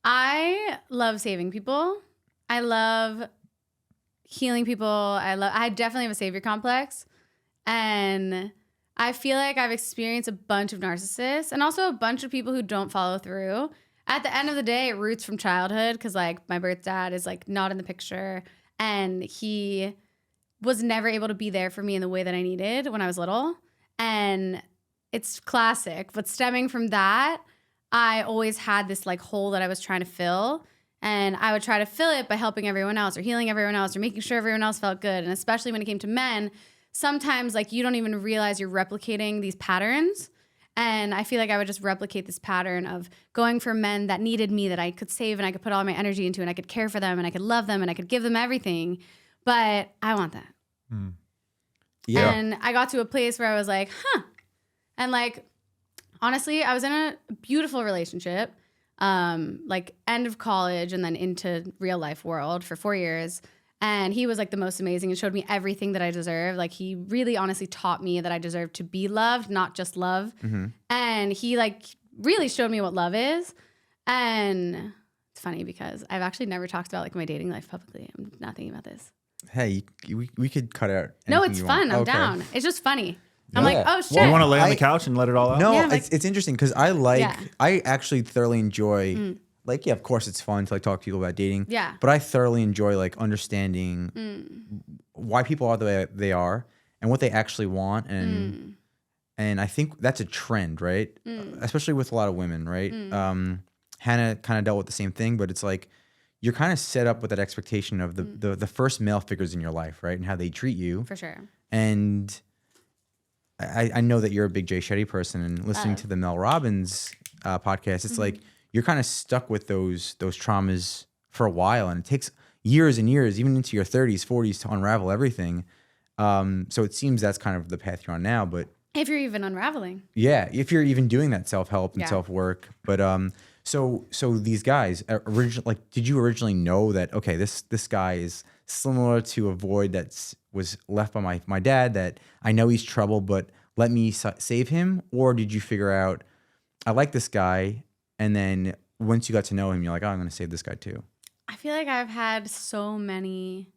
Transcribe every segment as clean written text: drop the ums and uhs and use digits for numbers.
I love saving people. I love healing people. I definitely have a savior complex. And I feel like I've experienced a bunch of narcissists and also a bunch of people who don't follow through. At the end of the day, it roots from childhood because like my birth dad is like not in the picture and he was never able to be there for me in the way that I needed when I was little. And it's classic, but stemming from that, I always had this like hole that I was trying to fill. And I would try to fill it by helping everyone else or healing everyone else or making sure everyone else felt good. And especially when it came to men, sometimes like you don't even realize you're replicating these patterns. And I feel like I would just replicate this pattern of going for men that needed me, that I could save and I could put all my energy into and I could care for them and I could love them and I could give them everything. But I want that. Yeah. And I got to a place where I was like, And like, honestly, I was in a beautiful relationship, like end of college and then into real life world for 4 years. And he was like the most amazing and showed me everything that I deserve. Like he really honestly taught me that I deserve to be loved, not just love. Mm-hmm. And he like really showed me what love is. And it's funny because I've actually never talked about like my dating life publicly. I'm not thinking about this. Hey, we could cut out. No, it's fun. I'm down. It's just funny. I'm like, oh shit. You want to lay on the couch and let it all out? No, Yeah, like, it's interesting because I actually thoroughly enjoy, like, yeah, of course it's fun to like talk to people about dating. Yeah. But I thoroughly enjoy like understanding why people are the way they are and what they actually want. And I think that's a trend, right? Especially with a lot of women, right? Hannah kind of dealt with the same thing, but it's like, you're kind of set up with that expectation of the first male figures in your life, right? And how they treat you. For sure. And I know that you're a big Shetty person, and listening to the Mel Robbins podcast, it's like you're kind of stuck with those traumas for a while, and it takes years and years, even into your 30s, 40s, to unravel everything. So it seems that's kind of the path you're on now. But if you're even unraveling, yeah, if you're even doing that self-help and self-work. But so these guys did you originally know that okay, this guy is similar to a void that was left by my dad, that I know he's trouble, but let me save him? Or did you figure out, I like this guy, and then once you got to know him, you're like, oh, I'm going to save this guy too? I feel like I've had so many.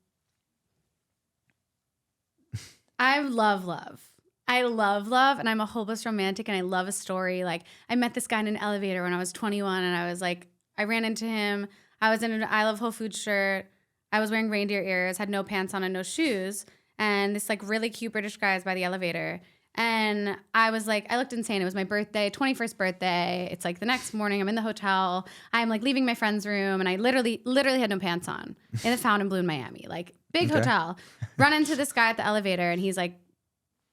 I love love. I love love, and I'm a hopeless romantic, and I love a story. Like, I met this guy in an elevator when I was 21, and I was like, I ran into him. I was in an I Love Whole Foods shirt. I was wearing reindeer ears, had no pants on and no shoes. And this like really cute British guy is by the elevator. And I was like, I looked insane. It was my birthday, 21st birthday. It's like the next morning, I'm in the hotel. I'm like leaving my friend's room, and I literally had no pants on in the Fountain Blue in Miami. Like, big hotel. Run into this guy at the elevator, and he's like,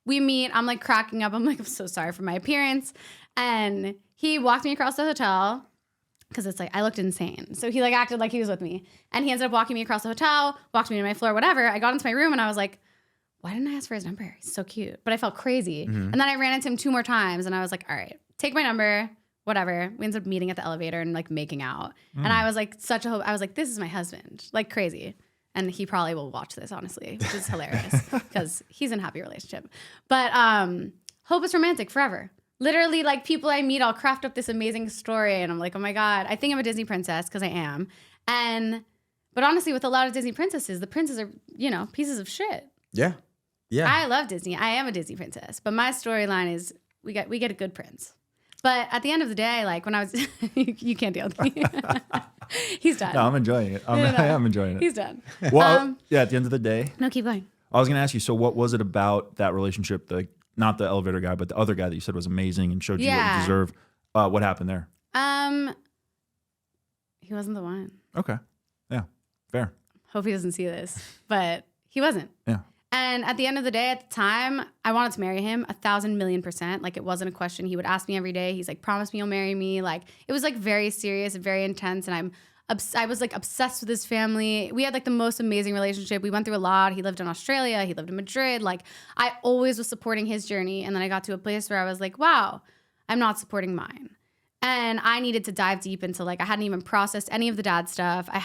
we meet. I'm like cracking up. I'm like, I'm so sorry for my appearance. And he walked me across the hotel because it's like, I looked insane. So he like acted like he was with me. And he ended up walking me across the hotel, walked me to my floor, whatever. I got into my room and I was like, why didn't I ask for his number? He's so cute. But I felt crazy. And then I ran into him 2 more times and I was like, all right, take my number, whatever. We ended up meeting at the elevator and like making out. And I was like, such a hope. I was like, this is my husband, like crazy. And he probably will watch this, honestly, which is hilarious because he's in a happy relationship. But hope is romantic forever. Literally, like, people I meet, I'll craft up this amazing story, and I'm like, oh my God, I think I'm a Disney princess because I am. But honestly, with a lot of Disney princesses, the princes are, pieces of shit. Yeah. Yeah. I love Disney. I am a Disney princess. But my storyline is we get a good prince. But at the end of the day, like when I was, you can't deal with me. He's done. No, I'm enjoying it. I am enjoying it. He's done. Well, yeah, at the end of the day. No, keep going. I was going to ask you, so what was it about that relationship, not the elevator guy, but the other guy that you said was amazing and showed you what you deserve? What happened there? He wasn't the one. Okay. Yeah. Fair. Hope he doesn't see this, but he wasn't. Yeah. And at the end of the day, at the time, I wanted to marry him 1,000,000,000%. Like, it wasn't a question. He would ask me every day. He's like, promise me you'll marry me. Like, it was like very serious and very intense. And I was like obsessed with his family. We had like the most amazing relationship. We went through a lot. He lived in Australia. He lived in Madrid. Like, I always was supporting his journey. And then I got to a place where I was like, wow, I'm not supporting mine. And I needed to dive deep into, like, I hadn't even processed any of the dad stuff. I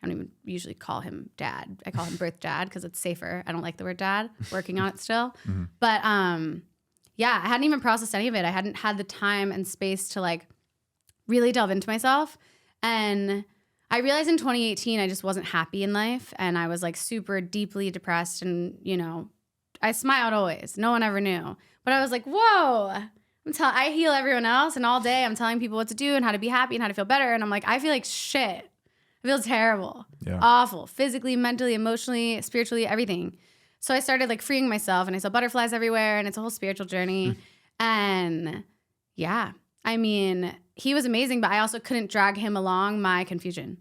don't even usually call him dad. I call him birth dad because it's safer. I don't like the word dad. Working on it still. But yeah, I hadn't even processed any of it. I hadn't had the time and space to like really delve into myself. And I realized in 2018, I just wasn't happy in life. And I was like super deeply depressed. And, you know, I smiled always. No one ever knew. But I was like, whoa, I heal everyone else. And all day I'm telling people what to do and how to be happy and how to feel better. And I'm like, I feel like shit. I feel terrible, awful, physically, mentally, emotionally, spiritually, everything. So I started like freeing myself and I saw butterflies everywhere and it's a whole spiritual journey. And yeah, I mean, he was amazing, but I also couldn't drag him along my confusion.